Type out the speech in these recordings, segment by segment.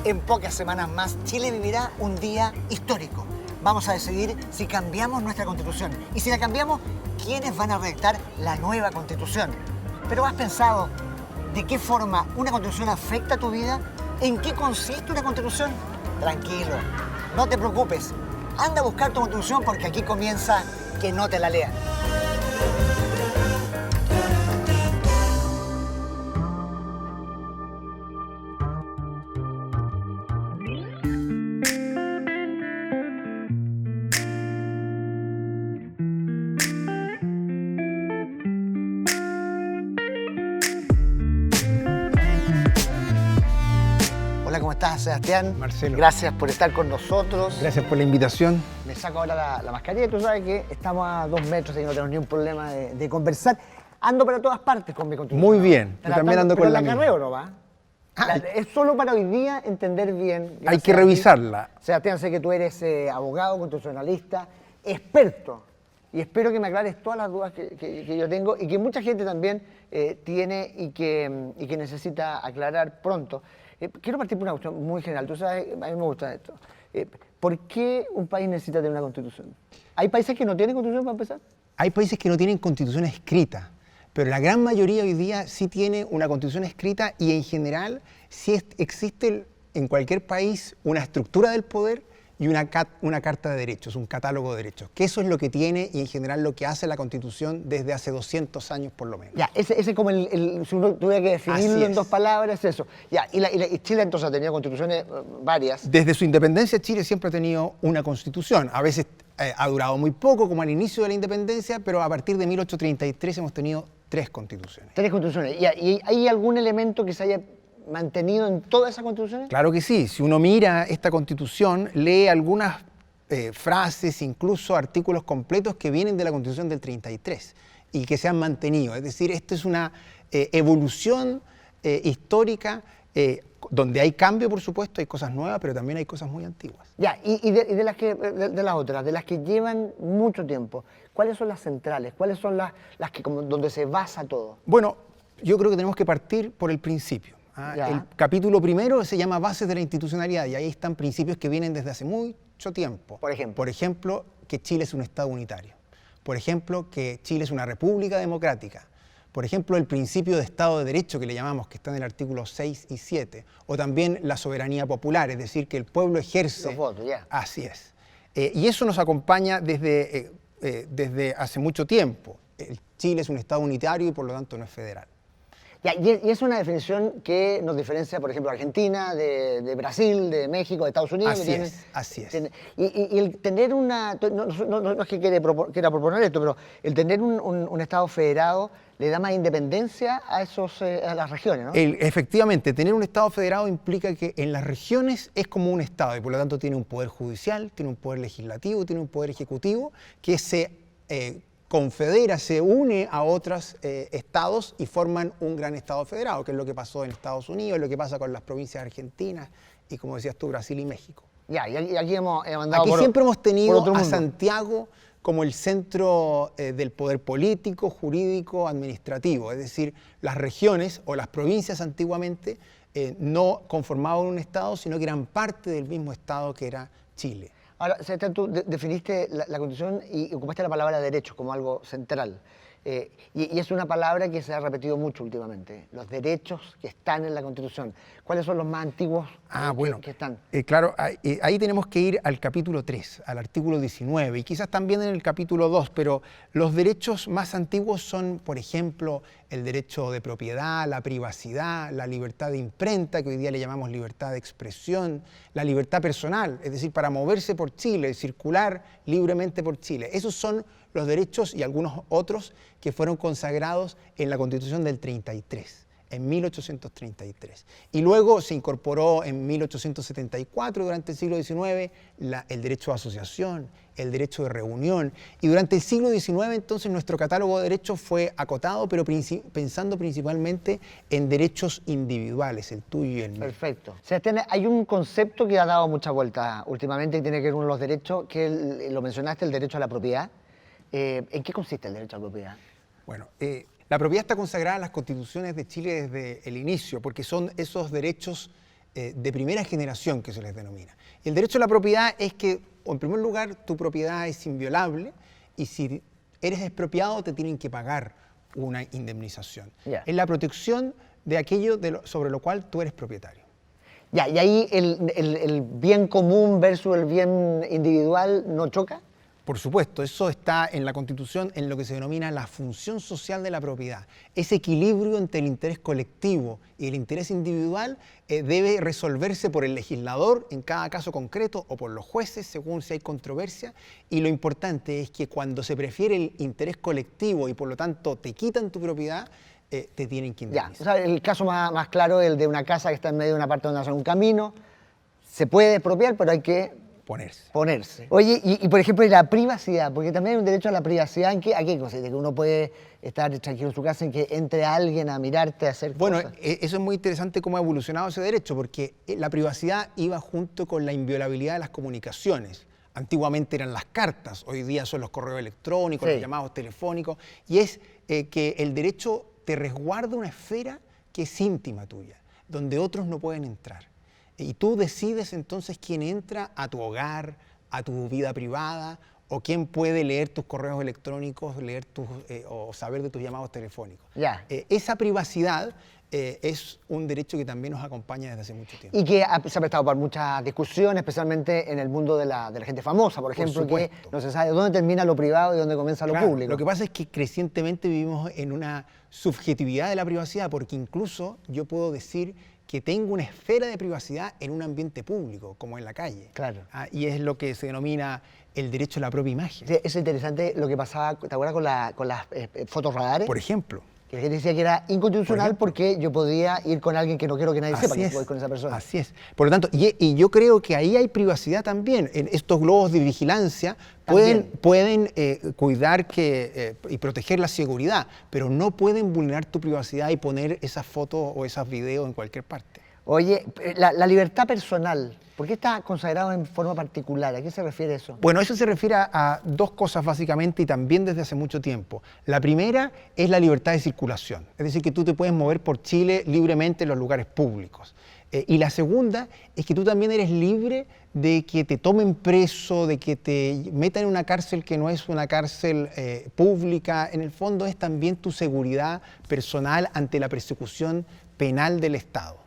En pocas semanas más, Chile vivirá un día histórico. Vamos a decidir si cambiamos nuestra Constitución. Y si la cambiamos, ¿quiénes van a redactar la nueva Constitución? ¿Pero has pensado de qué forma una Constitución afecta a tu vida? ¿En qué consiste una Constitución? Tranquilo, no te preocupes. Anda a buscar tu Constitución porque aquí comienza Que no te la lean. Hola, ¿cómo estás, Sebastián? Marcelo. Gracias por estar con nosotros. Gracias por la invitación. Me saco ahora la mascarilla. Tú sabes que estamos a 2 metros y no tenemos ni un problema de conversar. Ando para todas partes con mi Constitución. Muy bien. Yo también ando con la mía. mía. ¿Pero la carreo no va? Es solo para hoy día entender bien. Hay que revisarla. Sebastián, sé que tú eres abogado, constitucionalista, experto. Y espero que me aclares todas las dudas que yo tengo y que mucha gente también tiene y que necesita aclarar pronto. Quiero partir por una cuestión muy general. Tú sabes, a mí me gusta esto. ¿Por qué un país necesita tener una constitución? ¿Hay países que no tienen constitución para empezar? Hay países que no tienen constitución escrita, pero la gran mayoría hoy día sí tiene una constitución escrita y en general sí existe en cualquier país una estructura del poder y una carta de derechos, un catálogo de derechos, que eso es lo que tiene y en general lo que hace la Constitución desde hace 200 años por lo menos. Ya, ese es como si uno tuviera que definirlo en 2 palabras, eso. Ya, y Chile entonces ha tenido constituciones varias. Desde su independencia Chile siempre ha tenido una constitución, a veces ha durado muy poco como al inicio de la independencia, pero a partir de 1833 hemos tenido 3 constituciones. 3 constituciones. ¿Y hay algún elemento que se haya mantenido en todas esas constituciones? Claro que sí. Si uno mira esta Constitución, lee algunas frases, incluso artículos completos que vienen de la Constitución del 33 y que se han mantenido. Es decir, esto es una evolución histórica donde hay cambio, por supuesto, hay cosas nuevas, pero también hay cosas muy antiguas. Ya, y de las otras, de las que llevan mucho tiempo, ¿cuáles son las centrales? ¿Cuáles son las que donde se basa todo? Bueno, yo creo que tenemos que partir por el principio. El capítulo primero se llama Bases de la Institucionalidad y ahí están principios que vienen desde hace mucho tiempo. Por ejemplo, que Chile es un Estado unitario. Por ejemplo, que Chile es una república democrática. Por ejemplo, el principio de Estado de Derecho que le llamamos, que está en el artículo 6 y 7. O también la soberanía popular, es decir, que el pueblo ejerce... Los votos, ya. Así es. Y eso nos acompaña desde hace mucho tiempo. Chile es un Estado unitario y por lo tanto no es federal. Ya, y es una definición que nos diferencia, por ejemplo, Argentina, de Brasil, de México, de Estados Unidos. Así es. Y el tener una... No es que quiera proponer esto, pero el tener un Estado federado le da más independencia a las regiones, ¿no? Efectivamente, tener un Estado federado implica que en las regiones es como un Estado y por lo tanto tiene un poder judicial, tiene un poder legislativo, tiene un poder ejecutivo que se confedera, se une a otros estados y forman un gran estado federado, que es lo que pasó en Estados Unidos, lo que pasa con las provincias argentinas y, como decías tú, Brasil y México. Ya, y aquí hemos andado siempre hemos tenido a Santiago como el centro del poder político, jurídico, administrativo. Es decir, las regiones o las provincias antiguamente no conformaban un estado, sino que eran parte del mismo estado que era Chile. Ahora, Sebastián, tú definiste la Constitución y ocupaste la palabra derechos como algo central. Y es una palabra que se ha repetido mucho últimamente, los derechos que están en la Constitución. ¿Cuáles son los más antiguos que están? Claro, ahí tenemos que ir al capítulo 3, al artículo 19, y quizás también en el capítulo 2, pero los derechos más antiguos son, por ejemplo, el derecho de propiedad, la privacidad, la libertad de imprenta, que hoy día le llamamos libertad de expresión, la libertad personal, es decir, para moverse por Chile, circular libremente por Chile. Esos son los derechos y algunos otros que fueron consagrados en la Constitución del 33, en 1833. Y luego se incorporó en 1874, durante el siglo XIX, el derecho de asociación, el derecho de reunión. Y durante el siglo XIX, entonces, nuestro catálogo de derechos fue acotado, pero pensando principalmente en derechos individuales, el tuyo y el mío. Perfecto. O sea, hay un concepto que ha dado mucha vuelta últimamente y tiene que ver con los derechos, que lo mencionaste, el derecho a la propiedad. ¿En qué consiste el derecho a la propiedad? Bueno, la propiedad está consagrada en las constituciones de Chile desde el inicio, porque son esos derechos de primera generación, que se les denomina. Y el derecho a la propiedad es que, en primer lugar, tu propiedad es inviolable y si eres expropiado te tienen que pagar una indemnización. Ya. Es la protección de aquello sobre lo cual tú eres propietario. Ya, y ahí el bien común versus el bien individual no choca. Por supuesto, eso está en la Constitución en lo que se denomina la función social de la propiedad. Ese equilibrio entre el interés colectivo y el interés individual debe resolverse por el legislador en cada caso concreto o por los jueces según si hay controversia. Y lo importante es que cuando se prefiere el interés colectivo y por lo tanto te quitan tu propiedad, te tienen que indemnizar. Ya, o sea, el caso más claro es el de una casa que está en medio de una parte donde hace un camino. Se puede expropiar, pero hay que ponerse. Oye, y por ejemplo, y la privacidad, porque también hay un derecho a la privacidad. ¿A qué consiste? Que uno puede estar tranquilo en su casa, en que entre alguien a mirarte, a hacer cosas. Bueno, eso es muy interesante cómo ha evolucionado ese derecho, porque la privacidad iba junto con la inviolabilidad de las comunicaciones. Antiguamente eran las cartas, hoy día son los correos electrónicos, sí, los llamados telefónicos, y es que el derecho te resguarda una esfera que es íntima tuya, donde otros no pueden entrar. Y tú decides entonces quién entra a tu hogar, a tu vida privada, o quién puede leer tus correos electrónicos, o saber de tus llamados telefónicos. Ya. Esa privacidad es un derecho que también nos acompaña desde hace mucho tiempo. Y que se ha prestado para mucha discusión, especialmente en el mundo de la gente famosa, por ejemplo, que no se sabe dónde termina lo privado y dónde comienza lo público. Lo que pasa es que crecientemente vivimos en una subjetividad de la privacidad, porque incluso yo puedo decir que tengo una esfera de privacidad en un ambiente público, como en la calle. Claro. Y es lo que se denomina el derecho a la propia imagen. Sí, es interesante lo que pasaba, ¿te acuerdas con las fotos radares? Por ejemplo. Que la gente decía que era inconstitucional porque yo podía ir con alguien que no quiero que nadie sepa que voy con esa persona. Así es. Por lo tanto, y yo creo que ahí hay privacidad también. En estos globos de vigilancia pueden cuidar y proteger la seguridad, pero no pueden vulnerar tu privacidad y poner esas fotos o esos videos en cualquier parte. Oye, la libertad personal, ¿por qué está consagrado en forma particular? ¿A qué se refiere eso? Bueno, eso se refiere a dos cosas básicamente y también desde hace mucho tiempo. La primera es la libertad de circulación, es decir, que tú te puedes mover por Chile libremente en los lugares públicos. Y la segunda es que tú también eres libre de que te tomen preso, de que te metan en una cárcel que no es una cárcel pública. En el fondo es también tu seguridad personal ante la persecución penal del Estado.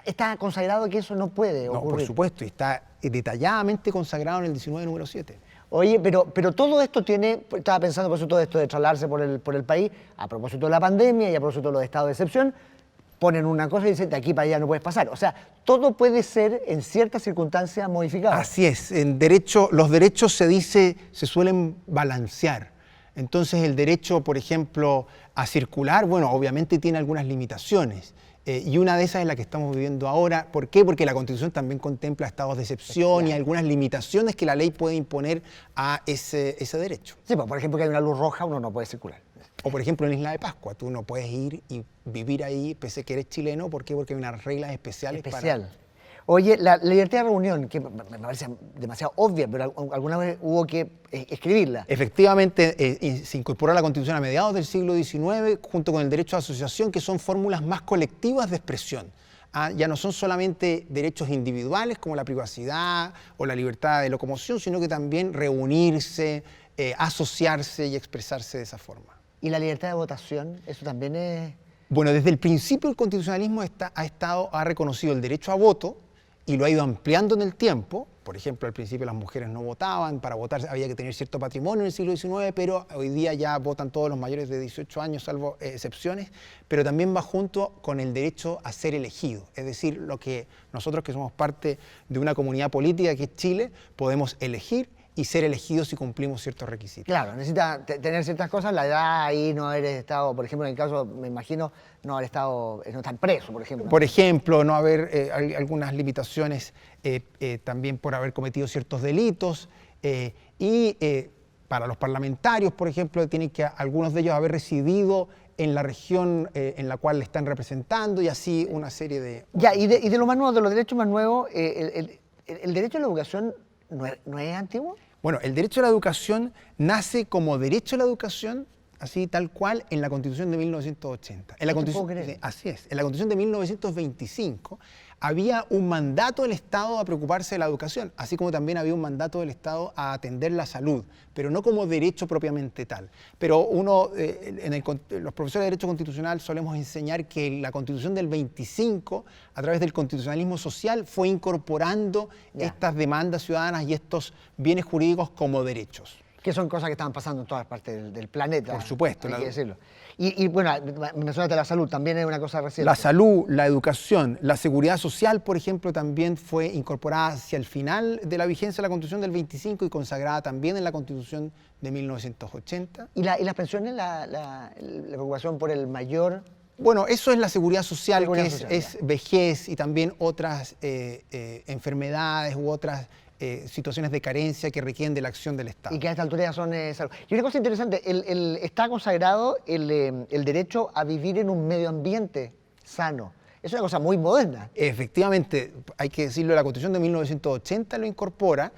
Está consagrado que eso no puede ocurrir. No, por supuesto, y está detalladamente consagrado en el 19 número 7. Oye, pero todo esto estaba pensando por eso todo esto de trasladarse por el país, a propósito de la pandemia y a propósito de los estados de excepción, ponen una cosa y dicen, de aquí para allá no puedes pasar. O sea, todo puede ser en ciertas circunstancias modificado. Así es, los derechos se suelen balancear. Entonces el derecho, por ejemplo, a circular, bueno, obviamente tiene algunas limitaciones. Y una de esas es la que estamos viviendo ahora. ¿Por qué? Porque la Constitución también contempla estados de excepción y algunas limitaciones que la ley puede imponer a ese derecho. Sí, pues, por ejemplo, que hay una luz roja, uno no puede circular. O por ejemplo en Isla de Pascua, tú no puedes ir y vivir ahí pese a que eres chileno. ¿Por qué? Porque hay unas reglas especiales para... Oye, la libertad de reunión, que me parece demasiado obvia, pero alguna vez hubo que escribirla. Efectivamente, se incorporó a la Constitución a mediados del siglo XIX, junto con el derecho a asociación, que son fórmulas más colectivas de expresión. Ya no son solamente derechos individuales, como la privacidad o la libertad de locomoción, sino que también reunirse, asociarse y expresarse de esa forma. ¿Y la libertad de votación? Eso también es... Bueno, desde el principio el constitucionalismo ha reconocido el derecho a voto, y lo ha ido ampliando en el tiempo. Por ejemplo, al principio las mujeres no votaban, para votar había que tener cierto patrimonio en el siglo XIX, pero hoy día ya votan todos los mayores de 18 años, salvo excepciones, pero también va junto con el derecho a ser elegido, es decir, lo que nosotros que somos parte de una comunidad política que es Chile, podemos elegir y ser elegidos si cumplimos ciertos requisitos. Claro, necesita tener ciertas cosas, la edad ahí, no haber estado, por ejemplo, en el caso, me imagino, no haber estado, no estar preso, por ejemplo. Por ejemplo, no haber algunas limitaciones también por haber cometido ciertos delitos para los parlamentarios, por ejemplo, tienen que algunos de ellos haber residido en la región en la cual le están representando y así una serie de... Ya, y de lo más nuevo, de los derechos más nuevos, el derecho a la educación no es antiguo. Bueno, el derecho a la educación nace como derecho a la educación así tal cual, en la Constitución de 1980. En la No te Constitución, puedo creer. así es. En la Constitución de 1925 había un mandato del Estado a preocuparse de la educación, así como también había un mandato del Estado a atender la salud, pero no como derecho propiamente tal. Pero los profesores de Derecho Constitucional solemos enseñar que la Constitución del 25, a través del constitucionalismo social, fue incorporando estas demandas ciudadanas y estos bienes jurídicos como derechos. Que son cosas que estaban pasando en todas partes del planeta. Por supuesto. Hay que decirlo. Y bueno, mencionaste la salud, también es una cosa reciente. La salud, la educación, la seguridad social, por ejemplo, también fue incorporada hacia el final de la vigencia de la Constitución del 25 y consagrada también en la Constitución de 1980. ¿Y las pensiones, la preocupación por el mayor? Bueno, eso es la seguridad social, Seguridad que social, es vejez y también otras enfermedades u otras situaciones de carencia que requieren de la acción del Estado. Y que a esta altura ya son salud. Y una cosa interesante, está consagrado el derecho a vivir en un medio ambiente sano. Es una cosa muy moderna. Efectivamente, hay que decirlo, la Constitución de 1980 lo incorpora.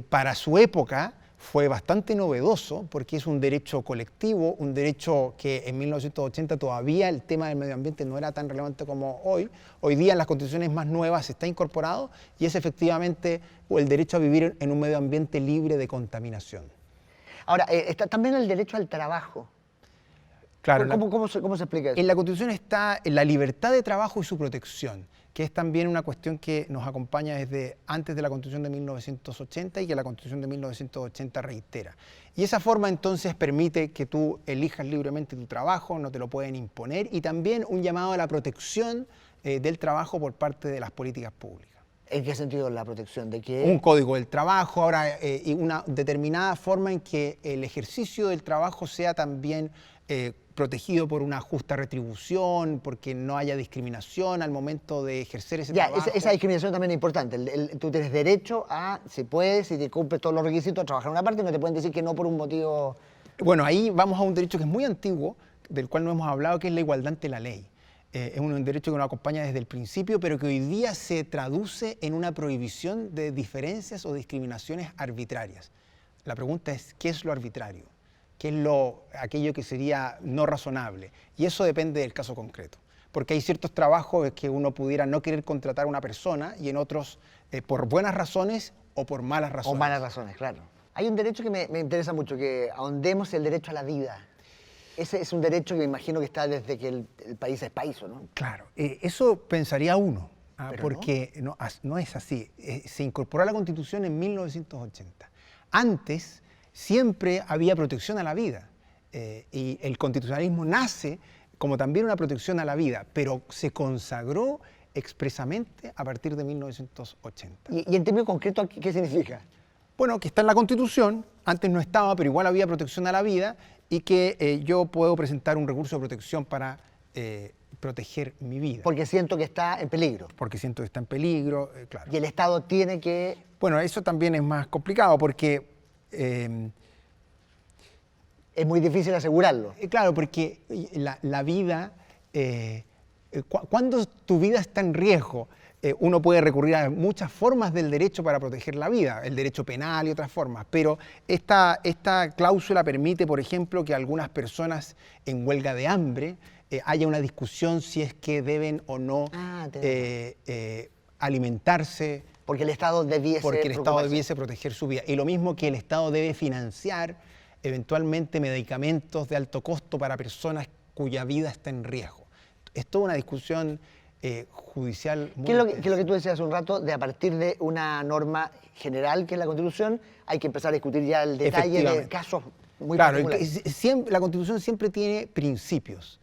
Para su época fue bastante novedoso porque es un derecho colectivo, un derecho que en 1980 todavía el tema del medio ambiente no era tan relevante como hoy. Hoy día en las constituciones más nuevas está incorporado y es efectivamente el derecho a vivir en un medio ambiente libre de contaminación. Ahora, está también el derecho al trabajo. Claro, ¿Cómo se explica eso? En la Constitución está la libertad de trabajo y su protección, que es también una cuestión que nos acompaña desde antes de la Constitución de 1980 y que la Constitución de 1980 reitera. Y esa forma entonces permite que tú elijas libremente tu trabajo, no te lo pueden imponer, y también un llamado a la protección del trabajo por parte de las políticas públicas. ¿En qué sentido la protección? ¿De qué? Un código del trabajo, ahora, y una determinada forma en que el ejercicio del trabajo sea también protegido por una justa retribución, porque no haya discriminación al momento de ejercer ese trabajo. Esa discriminación también es importante. Tú tienes derecho a, si puedes, si te cumples todos los requisitos, a trabajar en una parte y no te pueden decir que no por un motivo... Bueno, ahí vamos a un derecho que es muy antiguo, del cual no hemos hablado, que es la igualdad ante la ley. Es un derecho que nos acompaña desde el principio, pero que hoy día se traduce en una prohibición de diferencias o discriminaciones arbitrarias. La pregunta es, ¿qué es lo arbitrario? ¿Qué es aquello que sería no razonable? Y eso depende del caso concreto. Porque hay ciertos trabajos que uno pudiera no querer contratar a una persona y en otros por buenas razones o por malas razones. O malas razones, claro. Hay un derecho que me interesa mucho, que ahondemos el derecho a la vida. Ese es un derecho que me imagino que está desde que el país es país, ¿no? Claro, eso pensaría uno, Pero porque no es así. Se incorporó a la Constitución en 1980. Antes siempre había protección a la vida y el constitucionalismo nace como también una protección a la vida, pero se consagró expresamente a partir de 1980. ¿Y en términos concretos qué significa? Bueno, que está en la Constitución, antes no estaba, pero igual había protección a la vida y que yo puedo presentar un recurso de protección para proteger mi vida. Porque siento que está en peligro. Porque siento que está en peligro, claro. Y el Estado tiene que... Bueno, eso también es más complicado porque... es muy difícil asegurarlo. Claro, porque la vida, cuando tu vida está en riesgo, uno puede recurrir a muchas formas del derecho para proteger la vida, el derecho penal y otras formas, pero esta cláusula permite, por ejemplo, que algunas personas en huelga de hambre haya una discusión si es que deben o no alimentarse. Porque el Estado debiese proteger su vida. Y lo mismo que el Estado debe financiar eventualmente medicamentos de alto costo para personas cuya vida está en riesgo. Es toda una discusión judicial muy ¿Qué es lo que tú decías hace un rato? De a partir de una norma general que es la Constitución, hay que empezar a discutir ya el detalle de casos muy particulares. Claro, la Constitución siempre tiene principios,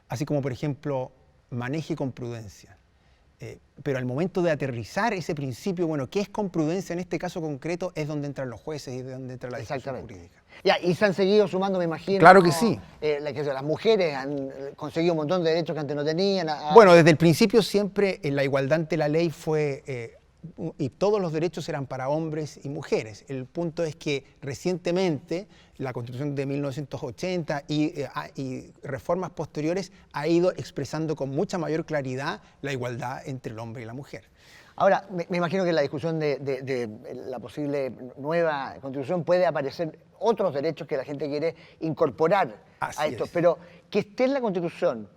así como, por ejemplo, maneje con prudencia. Pero al momento de aterrizar ese principio, bueno, ¿qué es con prudencia en este caso concreto? Es donde entran los jueces y donde entra la discusión jurídica. Y se han seguido sumando, me imagino. Claro que sí. Las mujeres han conseguido un montón de derechos que antes no tenían. Bueno, desde el principio siempre la igualdad ante la ley fue, y todos los derechos eran para hombres y mujeres. El punto es que recientemente la Constitución de 1980 y reformas posteriores ha ido expresando con mucha mayor claridad la igualdad entre el hombre y la mujer. Ahora, me imagino que en la discusión de la posible nueva constitución puede aparecer otros derechos que la gente quiere incorporar a esto, pero que esté en la constitución,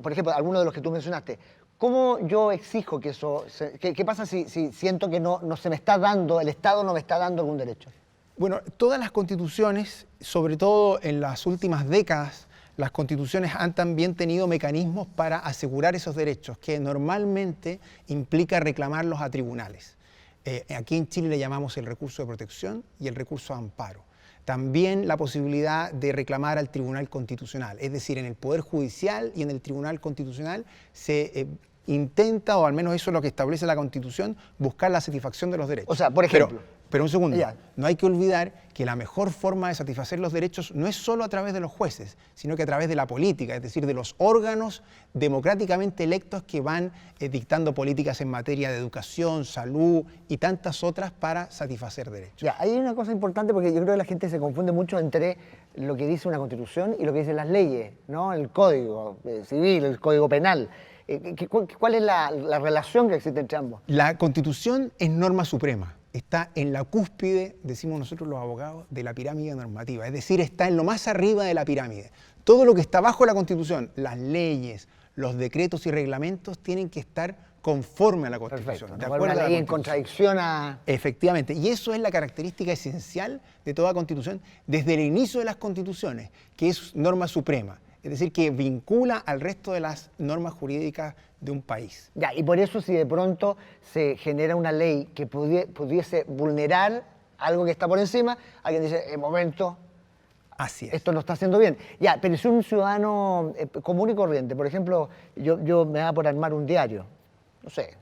por ejemplo, algunos de los que tú mencionaste, ¿cómo yo exijo que eso, qué pasa si siento que no se me está dando, el Estado no me está dando algún derecho? Bueno, todas las constituciones, sobre todo en las últimas décadas, las constituciones han también tenido mecanismos para asegurar esos derechos, que normalmente implica reclamarlos a tribunales. Aquí en Chile le llamamos el recurso de protección y el recurso de amparo. También la posibilidad de reclamar al Tribunal Constitucional, es decir, en el Poder Judicial y en el Tribunal Constitucional se intenta, o al menos eso es lo que establece la Constitución, buscar la satisfacción de los derechos. O sea, por ejemplo... Pero un segundo, no hay que olvidar que la mejor forma de satisfacer los derechos no es solo a través de los jueces, sino que a través de la política, es decir, de los órganos democráticamente electos que van dictando políticas en materia de educación, salud y tantas otras para satisfacer derechos. Ya, hay una cosa importante porque yo creo que la gente se confunde mucho entre lo que dice una constitución y lo que dicen las leyes, ¿no? El código civil, el código penal. ¿Cuál es la relación que existe entre ambos? La Constitución es norma suprema. Está en la cúspide, decimos nosotros los abogados, de la pirámide normativa. Es decir, está en lo más arriba de la pirámide. Todo lo que está bajo la Constitución, las leyes, los decretos y reglamentos, tienen que estar conforme a la Constitución. Perfecto, de acuerdo a la ley en contradicción a... Efectivamente, y eso es la característica esencial de toda Constitución desde el inicio de las Constituciones, que es norma suprema. Es decir, que vincula al resto de las normas jurídicas de un país. Ya, y por eso si de pronto se genera una ley que pudiese vulnerar algo que está por encima, alguien dice, en momento, así es. Esto lo está haciendo bien. Ya, pero si un ciudadano común y corriente, por ejemplo, yo me da por armar un diario, no sé,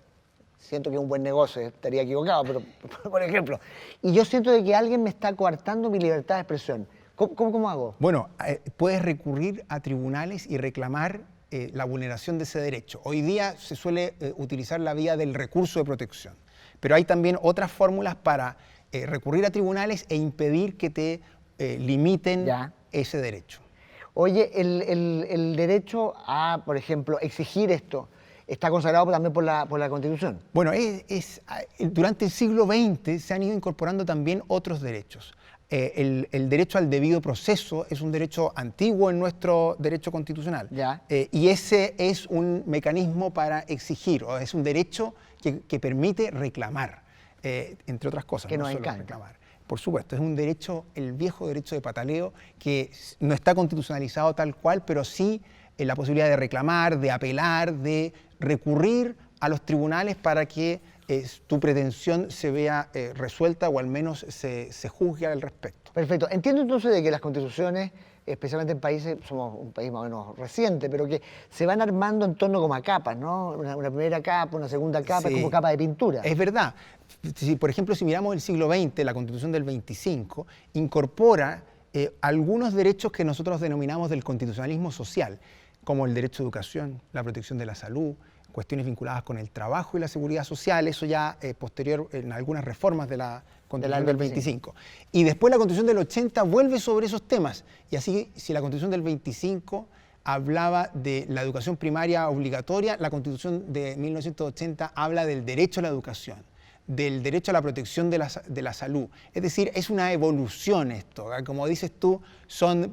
siento que es un buen negocio, estaría equivocado, pero por ejemplo, y yo siento de que alguien me está coartando mi libertad de expresión. ¿Cómo hago? Bueno, puedes recurrir a tribunales y reclamar la vulneración de ese derecho. Hoy día se suele utilizar la vía del recurso de protección, pero hay también otras fórmulas para recurrir a tribunales e impedir que te limiten ese derecho. Oye, el derecho a, por ejemplo, exigir esto, ¿está consagrado también por la Constitución? Bueno, durante el siglo XX se han ido incorporando también otros derechos. El derecho al debido proceso es un derecho antiguo en nuestro derecho constitucional. Y ese es un mecanismo para exigir, o es un derecho que permite reclamar, entre otras cosas. Que no nos solo encanta. Reclamar. Por supuesto, es un derecho, el viejo derecho de pataleo, que no está constitucionalizado tal cual, pero sí la posibilidad de reclamar, de apelar, de recurrir a los tribunales para que tu pretensión se vea resuelta o al menos se juzgue al respecto. Perfecto. Entiendo entonces de que las constituciones, especialmente en países, somos un país más o menos reciente, pero que se van armando en torno como a capas, ¿no? Una primera capa, una segunda capa, es como capa de pintura. Es verdad. Por ejemplo, si miramos el siglo XX, la Constitución del 25 incorpora algunos derechos que nosotros denominamos del constitucionalismo social, como el derecho a educación, la protección de la salud, cuestiones vinculadas con el trabajo y la seguridad social, eso ya posterior en algunas reformas de la Constitución del 25. Y después la Constitución del 80 vuelve sobre esos temas. Y así, si la Constitución del 25 hablaba de la educación primaria obligatoria, la Constitución de 1980 habla del derecho a la educación, del derecho a la protección de la salud. Es decir, es una evolución esto. Como dices tú, son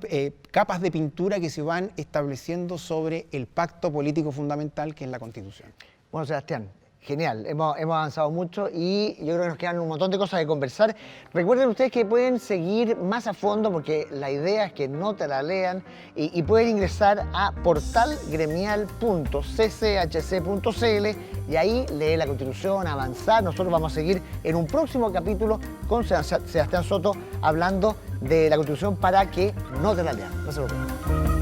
capas de pintura que se van estableciendo sobre el pacto político fundamental que es la Constitución. Bueno, Sebastián, genial. Hemos avanzado mucho y yo creo que nos quedan un montón de cosas de conversar. Recuerden ustedes que pueden seguir más a fondo porque la idea es que no te la lean y pueden ingresar a portalgremial.cchc.cl y ahí leer la Constitución, avanzar. Nosotros vamos a seguir en un próximo capítulo con Sebastián Soto hablando de la Constitución para que no te la lean. No se lo pierdan.